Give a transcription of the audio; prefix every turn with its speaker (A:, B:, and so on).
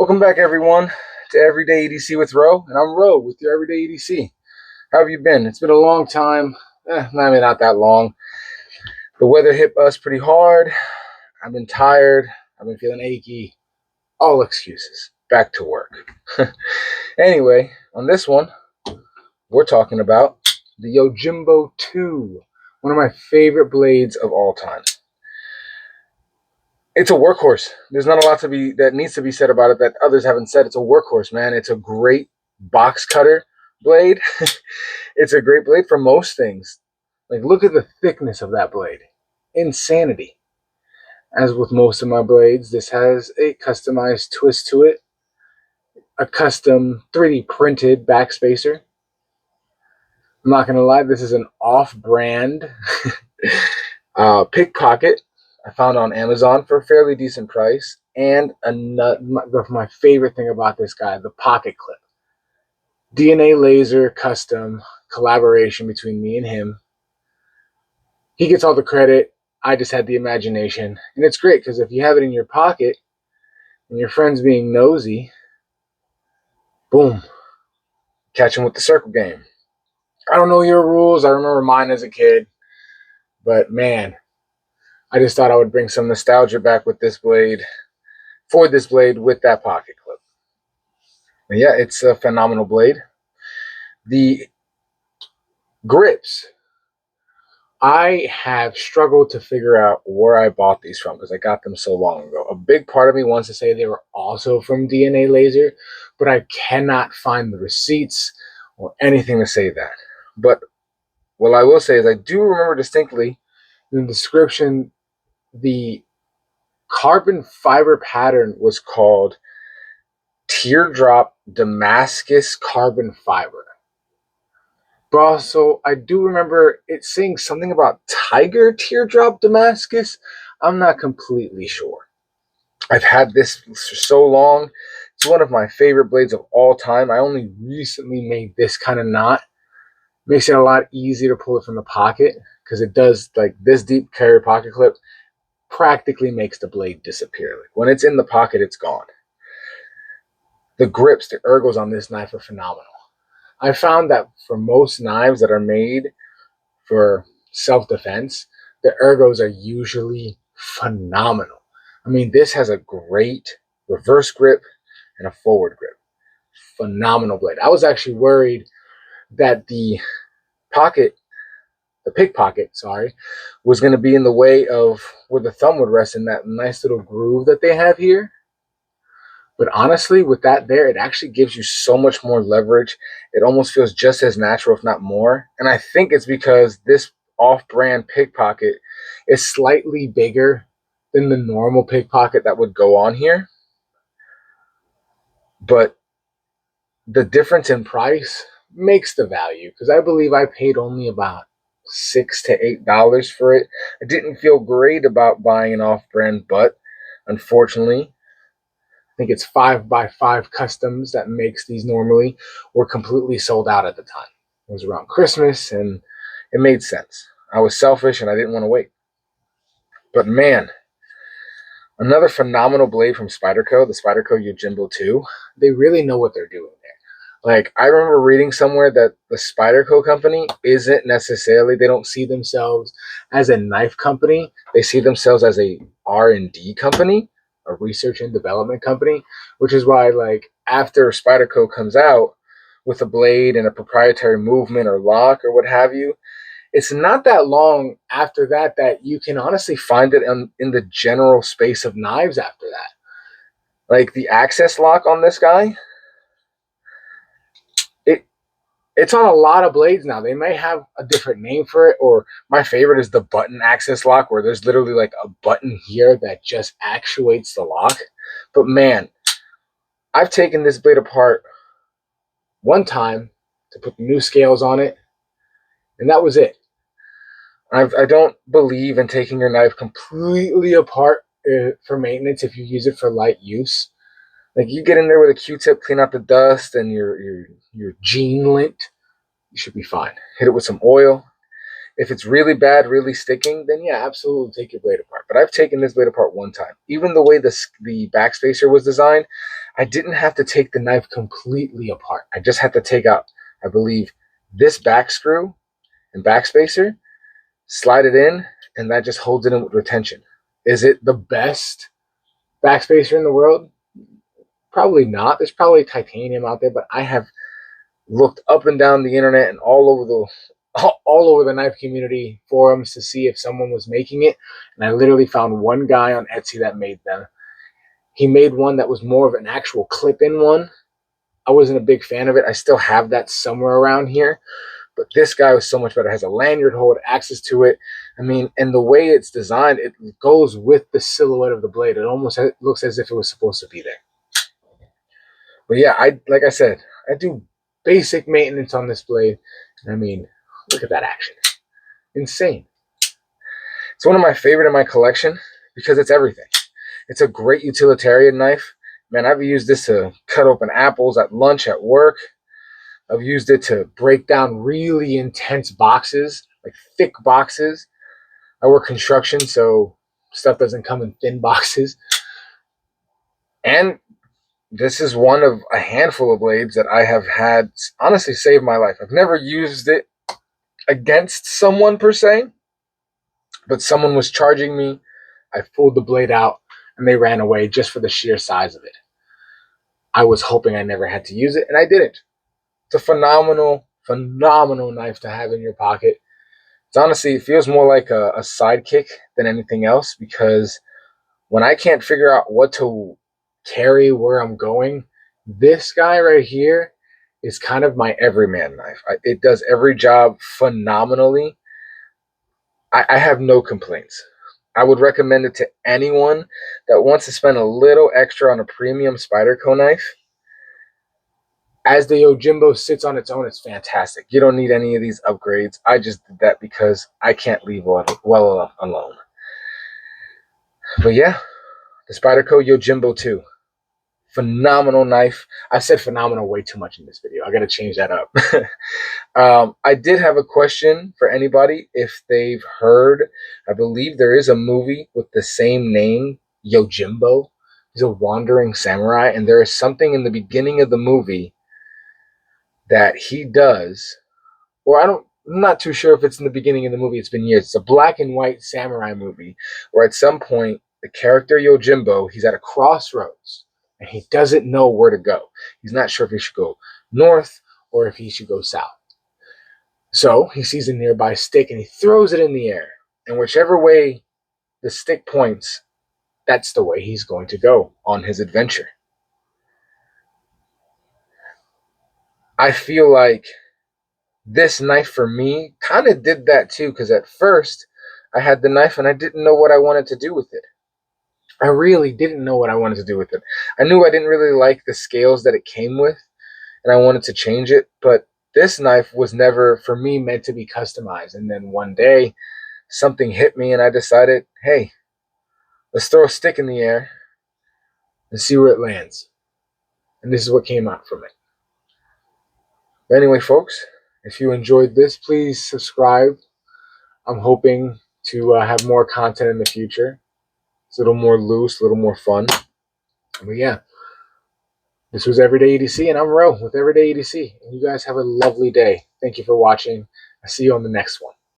A: Welcome back, everyone, to Everyday EDC with Ro, and I'm Ro with your Everyday EDC. How have you been? It's been a long time. Not that long. The weather hit us pretty hard. I've been tired. I've been feeling achy. All excuses. Back to work. Anyway, on this one, we're talking about the Yojimbo 2, one of my favorite blades of all time. It's a workhorse. There's not a lot that needs to be said about it that others haven't said. It's a workhorse, man. It's a great box cutter blade. It's a great blade for most things. Like, look at the thickness of that blade. Insanity. As with most of my blades, this has a customized twist to it, a custom 3D printed backspacer. I'm not going to lie, this is an off-brand pickpocket I found on Amazon for a fairly decent price. And my favorite thing about this guy, the pocket clip. DNA laser custom collaboration between me and him. He gets all the credit. I just had the imagination. And it's great because if you have it in your pocket and your friend's being nosy, boom, catch him with the circle game. I don't know your rules. I remember mine as a kid. But man, I just thought I would bring some nostalgia back with this blade, for this blade with that pocket clip. And yeah, it's a phenomenal blade. The grips, I have struggled to figure out where I bought these from because I got them so long ago. A big part of me wants to say they were also from DNA Laser, but I cannot find the receipts or anything to say that. But what I will say is I do remember distinctly in the description, the carbon fiber pattern was called Teardrop Damascus Carbon Fiber. But also, I do remember it saying something about Tiger Teardrop Damascus. I'm not completely sure. I've had this for so long. It's one of my favorite blades of all time. I only recently made this kind of knot. Makes it a lot easier to pull it from the pocket because it does, like, this deep carry pocket clip practically makes the blade disappear. Like, when it's in the pocket, it's gone. The grips, the ergos on this knife are phenomenal. I found that for most knives that are made for self-defense, the ergos are usually phenomenal. I mean, this has a great reverse grip and a forward grip. Phenomenal blade. I was actually worried that the pickpocket, was going to be in the way of where the thumb would rest in that nice little groove that they have here. But honestly, with that there, it actually gives you so much more leverage. It almost feels just as natural, if not more. And I think it's because this off-brand pickpocket is slightly bigger than the normal pickpocket that would go on here. But the difference in price makes the value, because I believe I paid only about $6 to $8 for it. I didn't feel great about buying an off-brand, but unfortunately, I think it's 5x5 Customs that makes these normally, were completely sold out at the time. It was around Christmas, and it made sense. I was selfish, and I didn't want to wait. But man, another phenomenal blade from Spyderco, the Spyderco Yojimbo 2. They really know what they're doing there. Like, I remember reading somewhere that the Spyderco company isn't necessarily, they don't see themselves as a knife company. They see themselves as a R&D company, a research and development company, which is why, like, after Spyderco comes out with a blade and a proprietary movement or lock or what have you, it's not that long after that that you can honestly find it in the general space of knives after that. Like, the access lock on this guy, it's on a lot of blades now. They may have a different name for it, or my favorite is the button access lock, where there's literally like a button here that just actuates the lock. But man, I've taken this blade apart one time to put new scales on it, and that was it. I don't believe in taking your knife completely apart for maintenance if you use it for light use. Like, you get in there with a Q-tip, clean out the dust and your gene lint, you should be fine. Hit it with some oil. If it's really bad, really sticking, then yeah, absolutely take your blade apart. But I've taken this blade apart one time. Even the way the backspacer was designed, I didn't have to take the knife completely apart. I just had to take out, I believe, this back screw and backspacer, slide it in, and that just holds it in with retention. Is it the best backspacer in the world? Probably not. There's probably titanium out there, but I have looked up and down the internet and all over the knife community forums to see if someone was making it, and I literally found one guy on Etsy that made them. He made one that was more of an actual clip-in one. I wasn't a big fan of it. I still have that somewhere around here, but this guy was so much better. It has a lanyard hold, access to it. I mean, and the way it's designed, it goes with the silhouette of the blade. It almost looks as if it was supposed to be there. But yeah, like I said, I do basic maintenance on this blade. I mean, look at that action. Insane. It's one of my favorite in my collection because it's everything. It's a great utilitarian knife. Man, I've used this to cut open apples at lunch, at work. I've used it to break down really intense boxes, like thick boxes. I work construction, so stuff doesn't come in thin boxes. And this is one of a handful of blades that I have had honestly saved my life. I've never used it against someone per se, but someone was charging me. I pulled the blade out and they ran away just for the sheer size of it. I was hoping I never had to use it, and I didn't. It's a phenomenal knife to have in your pocket. It's honestly, it feels more like a sidekick than anything else, because when I can't figure out what to carry where I'm going, this guy right here is kind of my everyman knife. It does every job phenomenally. I have no complaints. I would recommend it to anyone that wants to spend a little extra on a premium Spyderco knife. As the Yojimbo sits on its own, it's fantastic. You don't need any of these upgrades. I just did that because I can't leave well alone. But yeah, the Spyderco Yojimbo 2. Phenomenal knife. I said phenomenal way too much in this video. I got to change that up. I did have a question for anybody if they've heard. I believe there is a movie with the same name, Yojimbo. He's a wandering samurai, and there is something in the beginning of the movie that he does, or I'm not too sure if it's in the beginning of the movie. It's been years. It's a black and white samurai movie where at some point the character Yojimbo, he's at a crossroads and he doesn't know where to go. He's not sure if he should go north or if he should go south. So he sees a nearby stick and he throws it in the air. And whichever way the stick points, that's the way he's going to go on his adventure. I feel like this knife for me kind of did that too, because at first I had the knife and I didn't know what I wanted to do with it. I really didn't know what I wanted to do with it. I knew I didn't really like the scales that it came with, and I wanted to change it, but this knife was never, for me, meant to be customized. And then one day, something hit me, and I decided, hey, let's throw a stick in the air and see where it lands. And this is what came out from it. But anyway, folks, if you enjoyed this, please subscribe. I'm hoping to have more content in the future. It's a little more loose, a little more fun. But yeah, this was Everyday EDC, and I'm Ro with Everyday EDC. And you guys have a lovely day. Thank you for watching. I'll see you on the next one.